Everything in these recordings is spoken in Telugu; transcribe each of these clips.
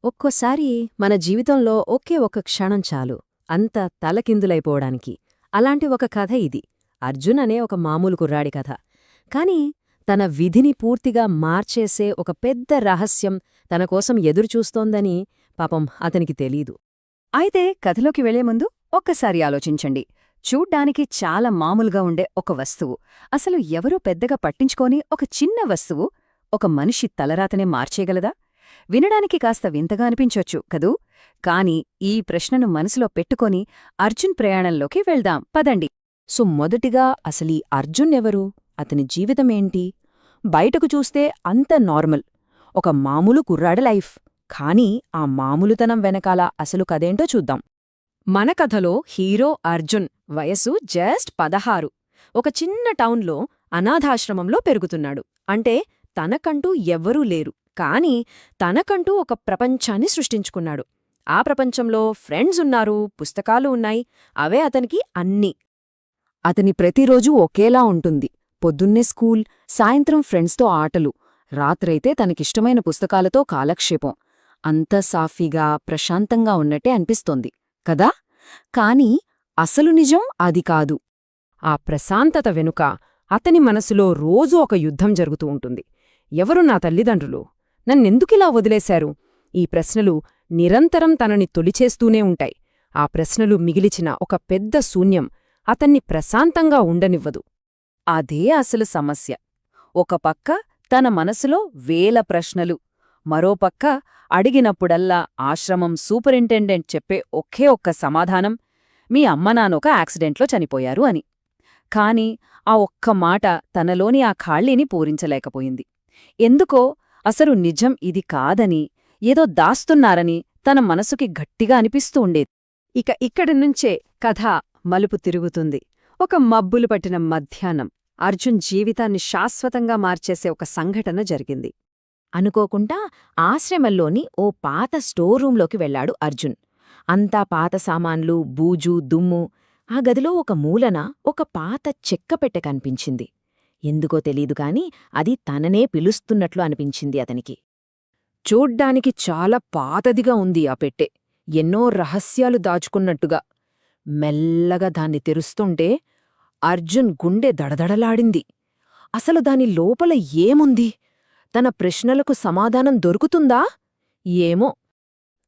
ఒక్కోసారి మన జీవితంలో ఒకే ఒక క్షణం చాలు అంత తలకిందులైపోవడానికి. అలాంటి ఒక కథ ఇది. అర్జున్ అనే ఒక మామూలు కుర్రాడి కథ. కాని తన విధిని పూర్తిగా మార్చేసే ఒక పెద్ద రహస్యం తనకోసం ఎదురుచూస్తోందని పాపం అతనికి తెలీదు. అయితే కథలోకి వెళ్లే ముందు ఒక్కసారి ఆలోచించండి. చూడ్డానికి చాలా మామూలుగా ఉండే ఒక వస్తువు, అసలు ఎవరూ పెద్దగా పట్టించుకోని ఒక చిన్న వస్తువు ఒక మనిషి తలరాతనే మార్చేయగలదా? వినడానికి కాస్త వింతగా అనిపించొచ్చు కదూ. కాని ఈ ప్రశ్నను మనసులో పెట్టుకొని అర్జున్ ప్రయాణంలోకి వెళ్దాం పదండి. మొదటిగా అసలీ అర్జున్ ఎవరు? అతని జీవితమేంటి? బయటకు చూస్తే అంత నార్మల్, ఒక మామూలు కుర్రాడ లైఫ్. కానీ ఆ మామూలుతనం వెనకాల అసలు కదేంటో చూద్దాం. మన కథలో హీరో అర్జున్ వయసు జస్ట్ 16. ఒక చిన్న టౌన్లో అనాథాశ్రమంలో పెరుగుతున్నాడు. అంటే తనకంటూ ఎవ్వరూ లేరు, కాని తనకంటూ ఒక ప్రపంచాన్ని సృష్టించుకున్నాడు. ఆ ప్రపంచంలో ఫ్రెండ్స్ ఉన్నారు, పుస్తకాలు ఉన్నాయి, అవే అతనికి అన్నీ. అతని ప్రతిరోజూ ఒకేలా ఉంటుంది. పొద్దున్నే స్కూల్, సాయంత్రం ఫ్రెండ్స్తో ఆటలు, రాత్రైతే తనకిష్టమైన పుస్తకాలతో కాలక్షేపం. అంత సాఫీగా, ప్రశాంతంగా ఉన్నట్టే అనిపిస్తోంది కదా. కాని అసలు నిజం అది కాదు. ఆ ప్రశాంతత వెనుక అతని మనసులో రోజూ ఒక యుద్ధం జరుగుతూ ఉంటుంది. ఎవరు నా తల్లిదండ్రులు? నన్నెందుకిలా వదిలేశారు? ఈ ప్రశ్నలు నిరంతరం తనని తొలిచేస్తూనే ఉంటాయి. ఆ ప్రశ్నలు మిగిలిచిన ఒక పెద్ద శూన్యం అతన్ని ప్రశాంతంగా ఉండనివ్వదు. అదే అసలు సమస్య. ఒక పక్క తన మనసులో వేల ప్రశ్నలు, మరోపక్క అడిగినప్పుడల్లా ఆశ్రమం సూపరింటెండెంట్ చెప్పే ఒకే ఒక్క సమాధానం, మీ అమ్మనాన్నొక యాక్సిడెంట్లో చనిపోయారు అని. కాని ఆ ఒక్క మాట తనలోని ఆ ఖాళీని పూరించలేకపోయింది. ఎందుకో అసలు నిజం ఇది కాదని, ఏదో దాస్తున్నారని తన మనసుకి గట్టిగా అనిపిస్తూ ఉండేది. ఇక్కడి నుంచే కథ మలుపు తిరుగుతుంది. ఒక మబ్బులు పట్టిన మధ్యాహ్నం అర్జున్ జీవితాన్ని శాశ్వతంగా మార్చేసే ఒక సంఘటన జరిగింది. అనుకోకుండా ఆశ్రమంలోని ఓ పాత స్టోర్రూంలోకి వెళ్లాడు అర్జున్. అంతా పాత సామాన్లు, బూజు, దుమ్ము. ఆ గదిలో ఒక మూలన ఒక పాత చెక్కపెట్టె కనిపించింది. ఎందుకో తెలీదుగాని అది తననే పిలుస్తున్నట్లు అనిపించింది అతనికి. చూడ్డానికి చాలా పాతదిగా ఉంది ఆ పెట్టె, ఎన్నో రహస్యాలు దాచుకున్నట్టుగా. మెల్లగా దాన్ని తెరుస్తుంటే అర్జున్ గుండె దడదడలాడింది. అసలు దాని లోపల ఏముంది? తన ప్రశ్నలకు సమాధానం దొరుకుతుందా? ఏమో.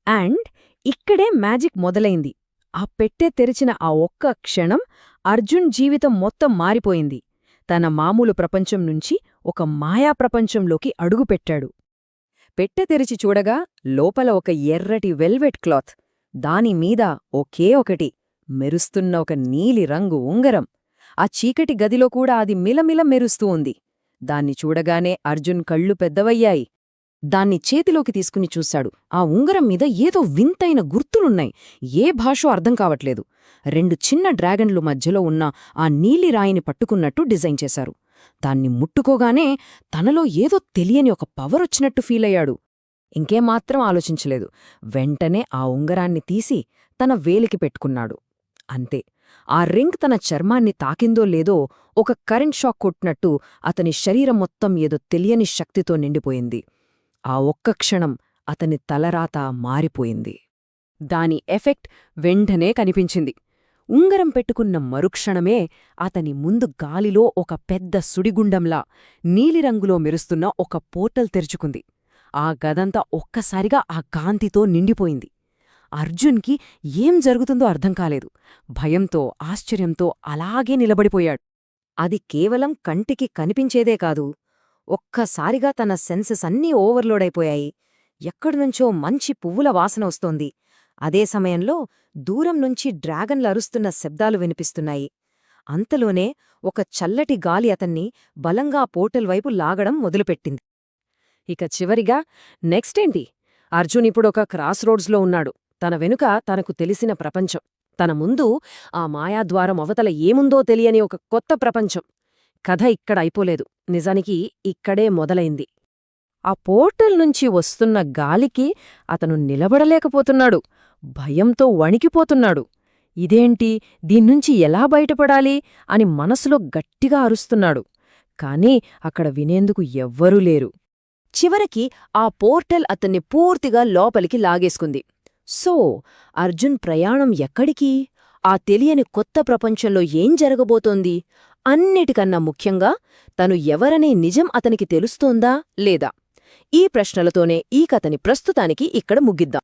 అండ్ ఇక్కడే మ్యాజిక్ మొదలైంది. ఆ పెట్టె తెరిచిన ఆ ఒక్క క్షణం అర్జున్ జీవితం మొత్తం మారిపోయింది. తన మామూలు ప్రపంచం నుంచి ఒక మాయా ప్రపంచంలోకి అడుగుపెట్టాడు. పెట్టె తెరిచి చూడగా లోపల ఒక ఎర్రటి వెల్వెట్ క్లాత్, దానిమీద ఒకే ఒకటి మెరుస్తున్న ఒక నీలిరంగు ఉంగరం. ఆ చీకటి గదిలో కూడా అది మిలమిల మెరుస్తూ ఉంది. దాన్ని చూడగానే అర్జున్ కళ్ళు పెద్దవయ్యాయి. దాన్ని చేతిలోకి తీసుకుని చూశాడు. ఆ ఉంగరం మీద ఏదో వింతైన గుర్తులున్నాయి. ఏ భాషో అర్థం కావట్లేదు. 2 చిన్న డ్రాగన్లు మధ్యలో ఉన్న ఆ నీలిరాయిని పట్టుకున్నట్టు డిజైన్ చేశారు. దాన్ని ముట్టుకోగానే తనలో ఏదో తెలియని ఒక పవరొచ్చినట్టు ఫీలయ్యాడు. ఇంకేమాత్రం ఆలోచించలేదు. వెంటనే ఆ ఉంగరాన్ని తీసి తన వేలికి పెట్టుకున్నాడు. అంతే. ఆ రింగ్ తన చర్మాన్ని తాకిందో లేదో ఒక కరెంట్ షాక్ కొట్టినట్టు అతని శరీరం మొత్తం ఏదో తెలియని శక్తితో నిండిపోయింది. ఆ ఒక్క క్షణం అతని తలరాత మారిపోయింది. దాని ఎఫెక్ట్ వెంటనే కనిపించింది. ఉంగరం పెట్టుకున్న మరుక్షణమే అతని ముందు గాలిలో ఒక పెద్ద సుడిగుండంలా నీలిరంగులో మెరుస్తున్న ఒక పోర్టల్ తెరుచుకుంది. ఆ గదంతా ఒక్కసారిగా ఆ కాంతితో నిండిపోయింది. అర్జున్కి ఏం జరుగుతుందో అర్థం కాలేదు. భయంతో, ఆశ్చర్యంతో అలాగే నిలబడిపోయాడు. అది కేవలం కంటికి కనిపించేదే కాదు, ఒక్కసారిగా తన సెన్సెస్ అన్నీ ఓవర్లోడైపోయాయి. ఎక్కడినుంచో మంచి పువ్వుల వాసన వస్తోంది. అదే సమయంలో దూరం నుంచి డ్రాగన్లు అరుస్తున్న శబ్దాలు వినిపిస్తున్నాయి. అంతలోనే ఒక చల్లటి గాలి అతన్ని బలంగా పోర్టల్ వైపు లాగడం మొదలుపెట్టింది. ఇక చివరిగా నెక్స్టేంటి? అర్జున్ ఇప్పుడొక క్రాస్ రోడ్స్లో ఉన్నాడు. తన వెనుక తనకు తెలిసిన ప్రపంచం, తన ముందు ఆ మాయాద్వారం అవతల ఏముందో తెలియని ఒక కొత్త ప్రపంచం. కథ ఇక్కడ అయిపోలేదు. నిజానికి ఇక్కడే మొదలైంది. ఆ పోర్టల్ నుంచి వస్తున్న గాలికి అతను నిలబడలేకపోతున్నాడు. భయంతో వణికిపోతున్నాడు. ఇదేంటి, దీన్నుంచి ఎలా బయటపడాలి అని మనసులో గట్టిగా అరుస్తున్నాడు. కాని అక్కడ వినేందుకు ఎవ్వరూ లేరు. చివరికి ఆ పోర్టల్ అతన్ని పూర్తిగా లోపలికి లాగేసుకుంది. సో అర్జున్ ప్రయాణం ఎక్కడికి? ఆ తెలియని కొత్త ప్రపంచంలో ఏం జరగబోతోంది? అన్నిటికన్నా ముఖ్యంగా తను ఎవరనే నిజం అతనికి తెలుస్తోందా లేదా? ఈ ప్రశ్నలతోనే ఈ కథని ప్రస్తుతానికి ఇక్కడ ముగిద్దాం.